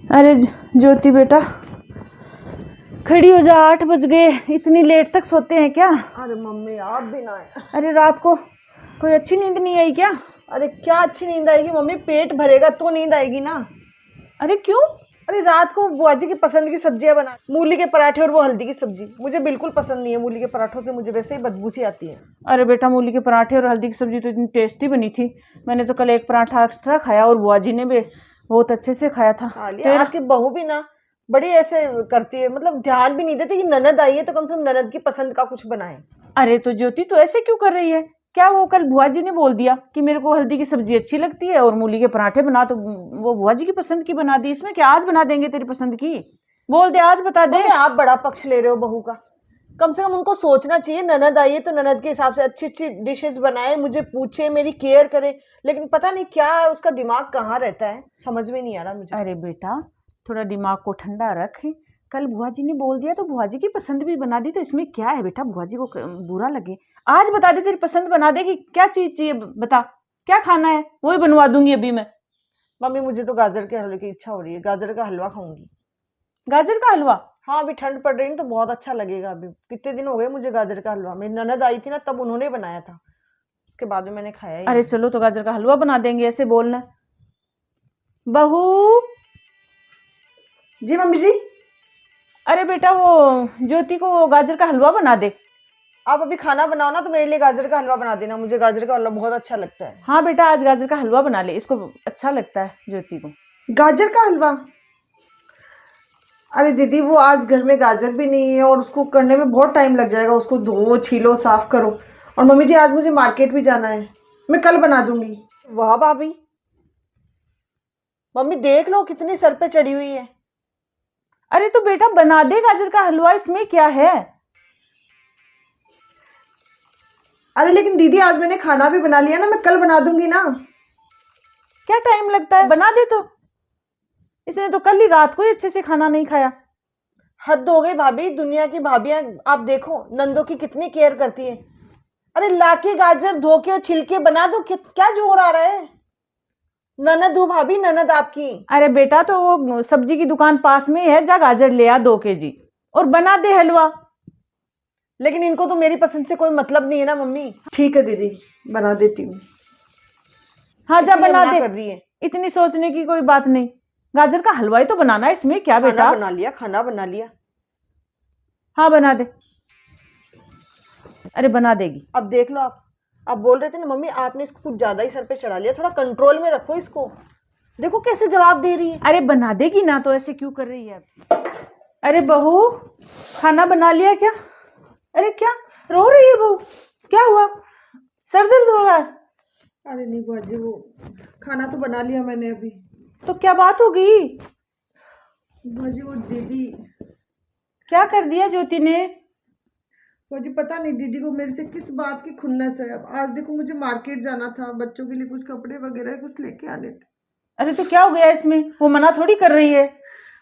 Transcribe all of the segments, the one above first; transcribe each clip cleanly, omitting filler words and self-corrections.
अरे ज्योति बेटा, खड़ी हो जा, 8 बज गए। इतनी लेट तक सोते हैं क्या? अरे मम्मी आप भी ना आए। अरे रात को कोई अच्छी नींद नहीं आई क्या? अरे क्या अच्छी नींद आएगी मम्मी, पेट भरेगा तो नींद आएगी ना। अरे क्यों? अरे रात को बुआ जी की पसंद की सब्जियां बना, मूली के पराठे और वो हल्दी की सब्जी मुझे बिल्कुल पसंद नहीं है। मूली के पराठों से मुझे वैसे ही बदबू सी आती है। अरे बेटा, मूली के पराठे और हल्दी की सब्जी तो इतनी टेस्टी बनी थी। मैंने तो कल एक पराठा एक्स्ट्रा खाया और बुआ जी ने भी बहुत अच्छे से खाया था। आपकी बहू भी ना बड़ी ऐसे करती है, मतलब ध्यान भी नहीं देती कि ननद आई है तो कम से कम ननद की पसंद का कुछ बनाए। अरे तो ज्योति, तो ऐसे क्यों कर रही है? क्या वो कल बुआ जी ने बोल दिया कि मेरे को हल्दी की सब्जी अच्छी लगती है और मूली के पराठे बना, तो वो बुआ जी की पसंद की बना दी। इसमें क्या, आज बना देंगे तेरी पसंद की? बोल दे, आज बता दे। आप बड़ा पक्ष ले रहे हो बहू का। कम से कम उनको सोचना चाहिए, ननद आई है तो ननद के हिसाब से अच्छी अच्छी डिशेस बनाए, मुझे पूछे, मेरी केयर करे। लेकिन पता नहीं क्या है, उसका दिमाग कहाँ रहता है, समझ में नहीं आ रहा मुझे। अरे बेटा, थोड़ा दिमाग को ठंडा रख। कल बुआ जी ने बोल दिया तो बुआ जी की पसंद भी बना दी, तो इसमें क्या है बेटा? बुआ जी को बुरा लगे? आज बता दे, तेरी पसंद बना देगी। क्या चीज चाहिए बता, क्या खाना है वही बनवा दूंगी अभी मैं। मम्मी मुझे तो गाजर के हलवे की इच्छा हो रही है, गाजर का हलवा खाऊंगी। गाजर का हलवा? हाँ, अभी ठंड पड़ रही है तो बहुत अच्छा लगेगा। अभी कितने दिन हो गए मुझे गाजर का हलवा, मेरी ननद आई थी ना तब उन्होंने बनाया था, उसके बाद में मैंने खाया ही। अरे चलो, तो गाजर का हलवा बना देंगे। ऐसे बोलना। बहू। जी मम्मी जी। अरे बेटा, वो ज्योति को गाजर का हलवा बना दे। आप अभी खाना बनाओ ना तो मेरे लिए गाजर का हलवा बना देना, मुझे गाजर का हलवा बहुत अच्छा लगता है। हाँ बेटा, आज गाजर का हलवा बना ले, इसको अच्छा लगता है ज्योति को। गाजर का हलवा? अरे दीदी, वो आज घर में गाजर भी नहीं है और उसको करने में बहुत टाइम लग जाएगा। उसको धो, छीलो, साफ करो। और मम्मी जी आज मुझे मार्केट भी जाना है, मैं कल बना दूंगी। वाह भाभी, मम्मी देख लो कितनी सर पे चढ़ी हुई है। अरे तो बेटा बना दे गाजर का हलवा, इसमें क्या है? अरे लेकिन दीदी आज मैंने खाना भी बना लिया ना, मैं कल बना दूंगी ना। क्या टाइम लगता है, बना दे तो। इसने तो कल ही रात को ही अच्छे से खाना नहीं खाया। हद हो गई भाभी, दुनिया की भाभियां आप देखो नंदों की कितनी केयर करती है। अरे लाके गाजर धो के और छिलके बना दो, क्या जोर आ रहा है। ननद हूँ भाभी, ननद आपकी। अरे बेटा, तो वो सब्जी की दुकान पास में है, जा गाजर ले आ 2 kg और बना दे हलवा। लेकिन इनको तो मेरी पसंद से कोई मतलब नहीं है ना मम्मी। ठीक है दीदी, बना देती हूँ। हाँ जा बना दे, कर रही है। इतनी सोचने की कोई बात नहीं। गाजर का हलवा ही तो बनाना है, इसमें क्या बेटा? खाना बना लिया, खाना बना लिया। हाँ बना दे। अरे बना देगी। अब देख लो, आप बोल रहे थे ना मम्मी, आपने इसको कुछ ज्यादा ही सर पे चढ़ा लिया, थोड़ा कंट्रोल में रखो इसको। देखो कैसे जवाब दे रही है। अरे बना देगी ना, तो ऐसे क्यों कर रही है? अरे बहू, खाना बना लिया क्या? अरे क्या रो रही है बहू? क्या हुआ, सर दर्द हो रहा है? अरे नहीं बुआ जी, वो खाना तो बना लिया मैंने अभी। तो क्या बात हो गई? बुआ जी वो दीदी। क्या कर दिया ज्योति ने? बुआ जी पता नहीं दीदी को मेरे से किस बात की खुन्नस है। अब आज देखो मुझे मार्केट जाना था, बच्चों के लिए कुछ कपड़े वगैरह कुछ लेके आने थे। अरे तो क्या हो गया इसमें? वो मना थोड़ी कर रही है।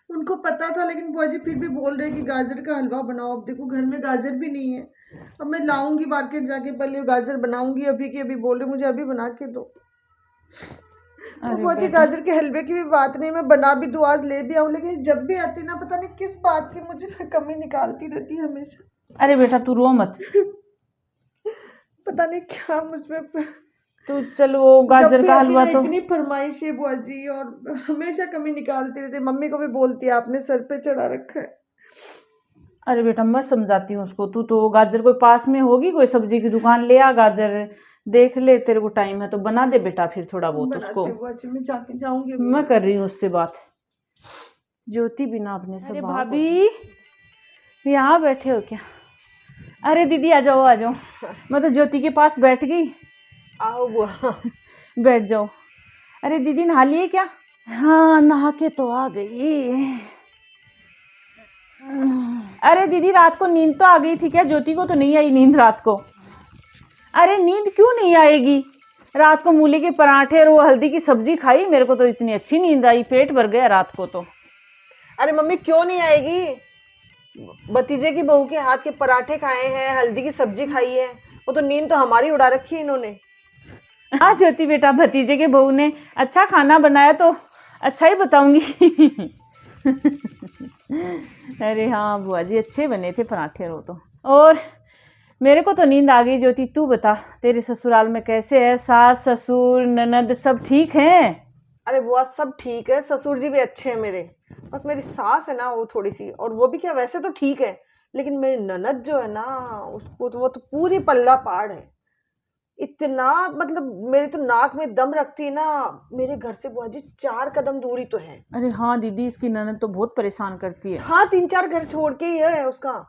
उनको पता था, लेकिन बुआ जी फिर भी बोल रहे कि गाजर का हलवा बनाओ। अब देखो घर में गाजर भी नहीं है, अब मैं लाऊंगी मार्केट जाके, पहले गाजर बनाऊंगी। अभी की अभी बोल रहे मुझे अभी बना के दो। बुआ जी गाजर के हलवे की भी बात नहीं, मैं बना भी दूं, आज ले भी आऊं, लेकिन जब भी आती ना पता नहीं किस बात की मुझे कमी निकालती रहती है हमेशा। अरे बेटा तू रो मत। पता नहीं क्या मुझमें। तो चलो गाजर का हलवा तो इतनी फरमाइश है बुआ जी, और हमेशा कमी निकालती रहती है। मम्मी को भी बोलती है आपने सर पे चढ़ा रखा है। अरे बेटा मैं समझाती हूँ उसको। तू तो गाजर कोई पास में होगी, कोई सब्जी की दुकान ले आ, गाजर देख ले, तेरे को टाइम है तो बना दे बेटा, फिर थोड़ा बहुत उसको। मैं जाके जाऊंगी, मैं कर रही हूँ उससे बात। ज्योति बिना अपने से। भाभी यहाँ बैठे हो क्या? अरे दीदी आ जाओ आ जाओ, मैं तो ज्योति के पास बैठ गई। आओ बुआ। बैठ जाओ। अरे दीदी नहा लिए क्या? हाँ नहा के तो आ गई। अरे दीदी रात को नींद तो आ गई थी क्या? ज्योति को तो नहीं आई नींद रात को? अरे नींद क्यों नहीं आएगी? रात को मूली के पराठे और वो हल्दी की सब्जी खाई, मेरे को तो इतनी अच्छी नींद आई, पेट भर गया रात को तो। अरे मम्मी क्यों नहीं आएगी? भतीजे की बहू के हाथ के पराठे खाए हैं, हल्दी की सब्जी खाई है, वो तो नींद तो हमारी उड़ा रखी है इन्होंने। हाँ ज्योति बेटा, भतीजे के बहू ने अच्छा खाना बनाया तो अच्छा ही बताऊंगी। अरे हाँ बुआ जी, अच्छे बने थे पराठे वो तो। और मेरे को तो नींद आ गई ज्योति, तू बता तेरे ससुराल में कैसे है? सास ससुर ननद सब ठीक हैं? अरे बुआ सब ठीक है, ससुर जी भी अच्छे हैं मेरे। बस मेरी सास है ना वो थोड़ी सी, और वो भी क्या, वैसे तो ठीक है, लेकिन मेरी ननद जो है ना, उसको तो वो तो पूरी पल्ला पाड़ है। इतना मतलब मेरी तो नाक में दम रखती है ना। मेरे घर से बुआ जी 4 कदम दूरी तो है। अरे हाँ दीदी, इसकी ननद तो बहुत परेशान करती है। हाँ 3-4 घर छोड़ के ही है उसका।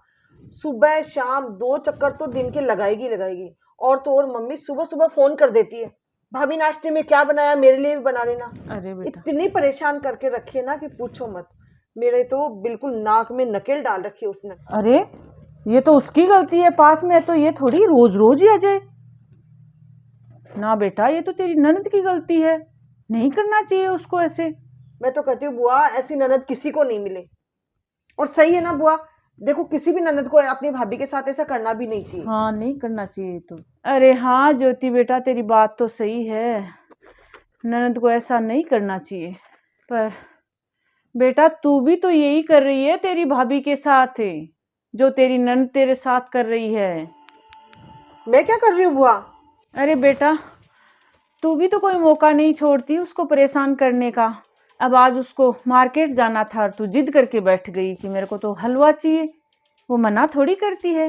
सुबह शाम 2 चक्कर तो दिन के लगाएगी लगाएगी। और तो और मम्मी सुबह सुबह फोन कर देती है, भाभी नाश्ते में क्या बनाया, मेरे लिए भी बना लेना। अरे बेटा, इतनी परेशान करके रखी है ना कि पूछो मत। मेरे तो बिल्कुल नाक में नकेल डाल रखी है उसने। अरे ये तो उसकी गलती है, पास में है तो ये थोड़ी रोज रोज ही आ जाए ना बेटा, ये तो तेरी ननद की गलती है, नहीं करना चाहिए उसको ऐसे। मैं तो कहती हूँ बुआ, ऐसी ननद किसी को नहीं मिले। और सही है ना बुआ, देखो किसी भी ननद को अपनी भाभी के साथ ऐसा करना भी नहीं चाहिए। हाँ नहीं करना चाहिए तो। अरे हाँ ज्योति बेटा, तेरी बात तो सही है, ननद को ऐसा नहीं करना चाहिए, पर बेटा तू भी तो यही कर रही है तेरी भाभी के साथ है, जो तेरी ननद तेरे साथ कर रही है। मैं क्या कर रही हूँ बुआ? अरे बेटा, तू भी तो कोई मौका नहीं छोड़ती उसको परेशान करने का। अब आज उसको मार्केट जाना था और तू जिद करके बैठ गई कि मेरे को तो हलवा चाहिए, वो मना थोड़ी करती है।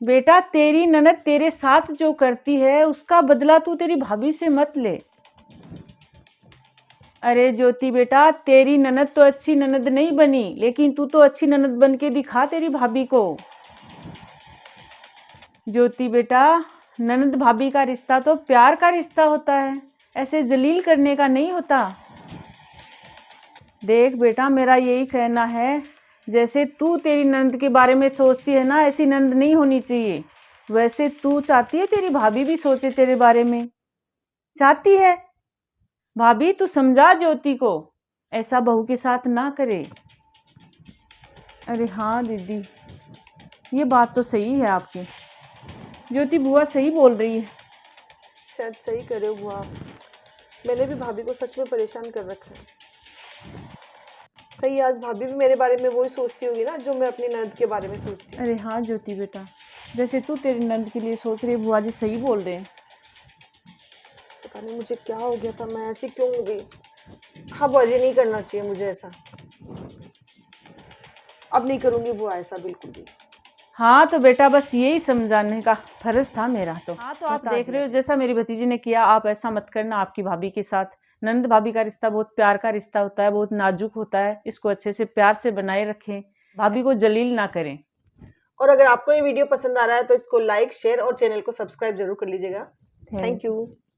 बेटा तेरी ननद तेरे साथ जो करती है उसका बदला तू तेरी भाभी से मत ले। अरे ज्योति बेटा, तेरी ननद तो अच्छी ननद नहीं बनी, लेकिन तू तो अच्छी ननद बन के दिखा तेरी भाभी को। ज्योति बेटा, ननद भाभी का रिश्ता तो प्यार का रिश्ता होता है, ऐसे जलील करने का नहीं होता। देख बेटा, मेरा यही कहना है, जैसे तू तेरी ननद के बारे में सोचती है ना, ऐसी ननद नहीं होनी चाहिए। वैसे तू चाहती है तेरी भाभी भी सोचे तेरे बारे में, चाहती है? भाभी तू समझा ज्योति को, ऐसा बहू के साथ ना करे। अरे हाँ दीदी, ये बात तो सही है आपकी, ज्योति बुआ सही बोल रही है। शायद सही करे हो बुआ, मैंने भी भाभी को सच में परेशान कर रखा है। सही है, आज भाभी भी मेरे बारे में वही सोचती होगी ना जो मैं अपनी ननद के बारे में सोचती हूँ। अरे हाँ ज्योति बेटा, जैसे तू तेरी नंद के लिए सोच रही है, बुआ जी सही बोल रहे हैं। पता नहीं मुझे क्या हो गया था, मैं ऐसी क्यों हो गई। हाँ बुआ जी, नहीं करना चाहिए मुझे ऐसा। अब नहीं करूंगी बुआ ऐसा बिल्कुल भी। हाँ तो बेटा, बस यही समझाने का फर्ज था मेरा तो। हाँ तो आप देख रहे हो जैसा मेरी भतीजी ने किया, आप ऐसा मत करना आपकी भाभी के साथ। नंद भाभी का रिश्ता बहुत प्यार का रिश्ता होता है, बहुत नाजुक होता है, इसको अच्छे से प्यार से बनाए रखें, भाभी को जलील ना करें। और अगर आपको ये वीडियो पसंद आ रहा है तो इसको लाइक शेयर और चैनल को सब्सक्राइब जरूर कर लीजिएगा। Thank you.